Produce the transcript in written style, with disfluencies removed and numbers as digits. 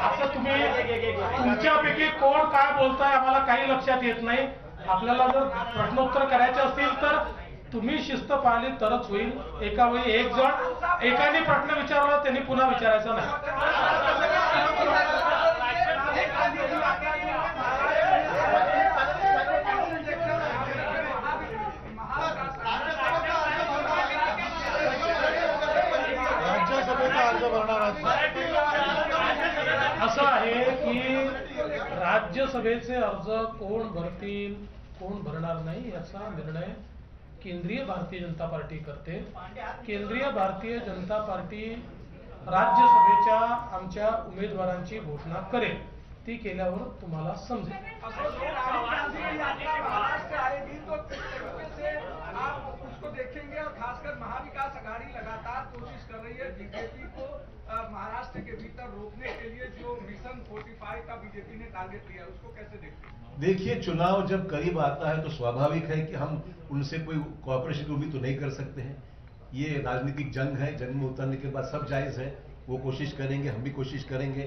आता तुम्ही तुमच्यापैकी कोण काय बोलताय आम्हाला काही लक्षात येत नाही. आपल्याला जर प्रश्नोत्तर करायचे असतील तर तुम्ही शिस्त पाळली तरच होईल. एका वेळी एक जण एकाने प्रश्न विचारला त्यांनी पुन्हा विचारायचा नाही. राज्यसभेचा अर्ज भरणार असं आहे की राज्यसभेचे अर्ज कोण भरतील कोण भरणार नाही याचा निर्णय केंद्रीय भारतीय जनता पार्टी करते. केंद्रीय भारतीय जनता पार्टी राज्यसभेच्या आमच्या उमेदवारांची घोषणा करेल. ती केल्यावर तुम्हाला समजेल. देखेंगे और खासकर महाविकास आघाड़ी लगातार कोशिश कर रही है बीजेपी को महाराष्ट्र के भीतर रोकने के लिए. जो मिशन 45 का बीजेपी ने टारगेट लिया उसको कैसे देखते हैं? देखिए, चुनाव जब करीब आता है तो स्वाभाविक है कि हम उनसे कोई कोऑपरेशन की उम्मीद तो नहीं कर सकते हैं. ये राजनीतिक जंग है, जंग में उतरने के बाद सब जायज है. वो कोशिश करेंगे, हम भी कोशिश करेंगे.